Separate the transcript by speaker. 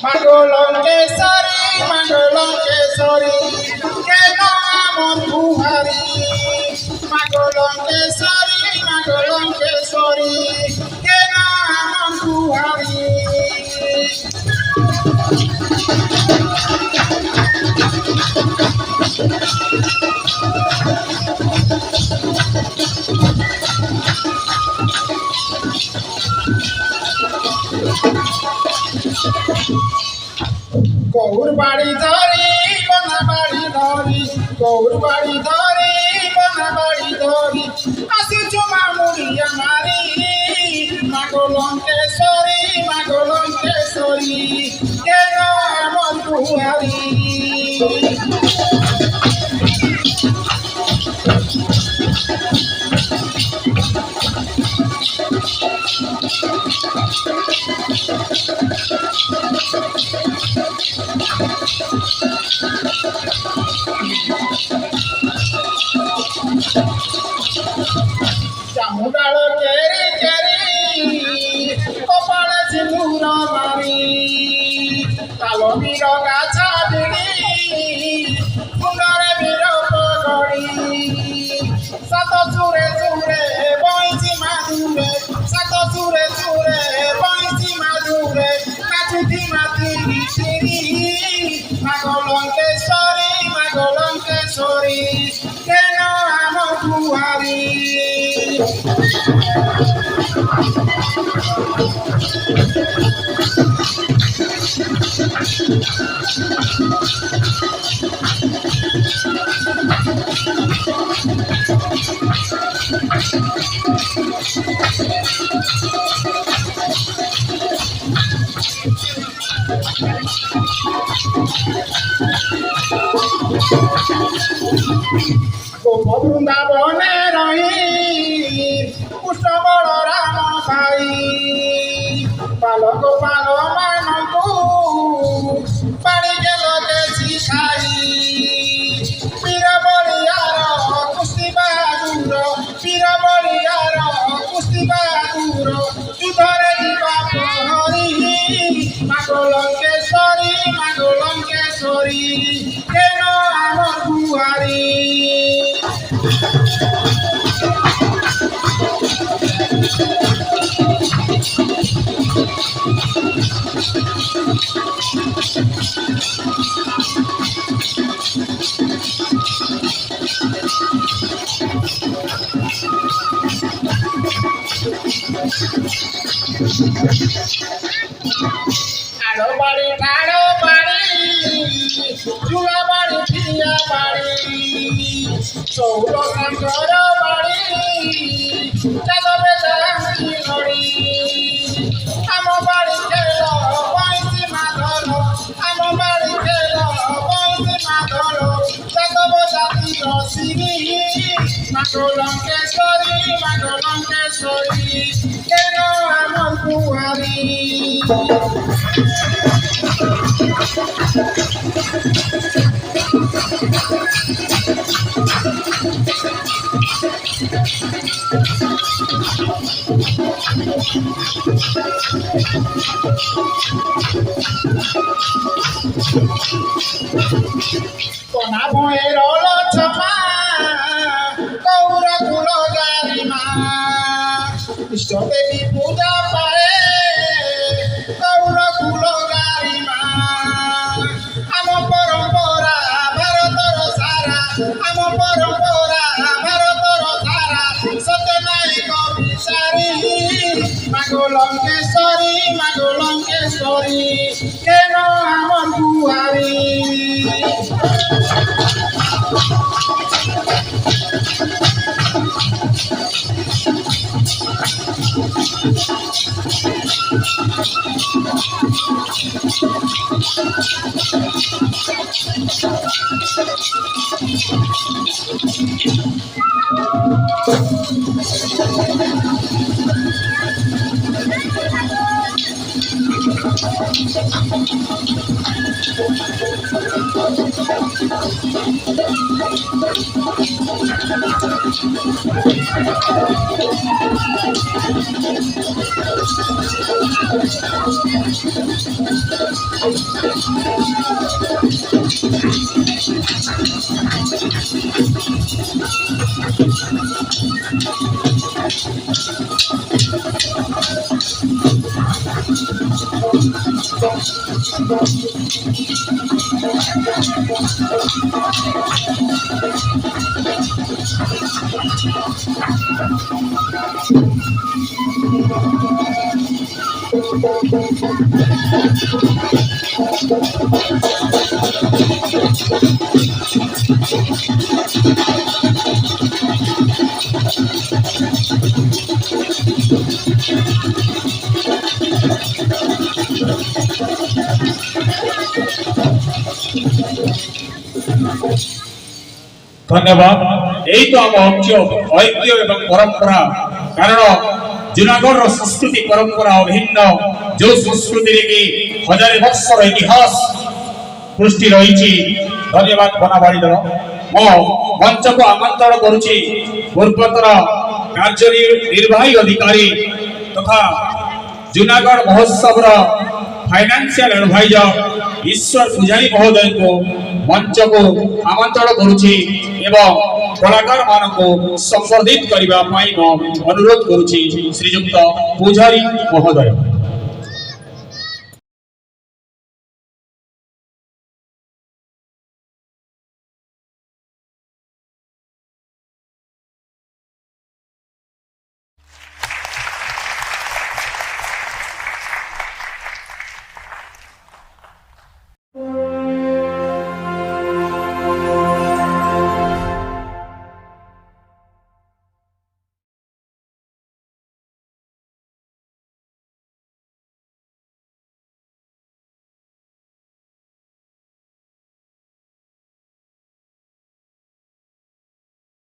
Speaker 1: Mangalonkeশ্বরী কে নাম বুহারি Mangalonkeশ্বরী কে নাম বুহারি গৌর বাড়ি ধরি বনা বাড়ি ধরি গৌর বাড়ি ধরি বনা বাড়ি ধরি আসিছো মামুড়িয়া মারি Mangalonkeশ্বরী কেন এমন বুহারি জামুডাল কেরি কেরি কপালে সিঁদুর মারি কালো বীর গাছা বিড়ি মুন্ডরে বীর পগড়ি সাত চুরে চুরে বইছি মাদুরে সাত চুরে চুরে বইছি মাদুরে নাচুতি মাতি তিরি Mangalonkeশ্বরী কেন আমার বুহারি গোপ বৃন্দাবনে রহি কৃষ্ণ বড় রাম ভাই বালক গোপাল মানবু বাড়ি গেল দেশি খাই পীর বলিয়ার কুস্তি বাহাদুর পীর বলিয়ার কুস্তি বাহাদুর যুদ্ধরে দিবা প্রহরী Mangalonkeশ্বরী কেন আমার বুহারি আলো বাড়ি ঠাড়ো বাড়ি চুলা বাড়ি ঠিয়া বাড়ি চৌল শঙ্কর বাড়ি চাঁদবে জাহাঙ্গি নড়ি আম বাড়ি খেল বইছি মাধল আম বাড়ি খেল বইছি মাধল চাঁদব জাতি রসিরি Mangalonkeশ্বরী কেন আমার বুহারি কোনা ভয়ের লছমা গৌর কুল গারিমা ইষ্ট দেবী পূজা পায়ে গৌর কুল গারিমা আম পরম্পরা ভারতর সারা আম পরম্পরা ভারতর সারা সতে নাই কবি সারি Mangalonkeশ্বরী কেন আমার বুহারি
Speaker 2: ধন্যবাদ। এই তো আমার ঐতিহ্য এবং পরম্পরা, কারণ জুনাগড় সংস্কৃতি পরম্পরা অভিন্ন, যে সংস্কৃতির কি হাজার বছর ইতিহাস পুষ্টি রয়েছে। ধন্যবাদ বনাবাড়ি দল। ମୁଁ ମଞ୍ଚକୁ ଆମନ୍ତ୍ରଣ କରୁଛି ପୂର୍ବତନ କାର୍ଯ୍ୟନିର୍ବାହୀ ଅଧିକାରୀ ତଥା ଜୁନାଗଡ଼ ମହୋତ୍ସବର ଫାଇନାନ୍ସିଆଲ ଆଡଭାଇଜର ଈଶ୍ୱର ପୂଜାରୀ ମହୋଦୟଙ୍କୁ ମଞ୍ଚକୁ ଆମନ୍ତ୍ରଣ କରୁଛି ଏବଂ କଳାକାରମାନଙ୍କୁ ସମ୍ବର୍ଦ୍ଧିତ କରିବା ପାଇଁ ମୁଁ ଅନୁରୋଧ କରୁଛି ଶ୍ରୀଯୁକ୍ତ ପୂଜାରୀ ମହୋଦୟ।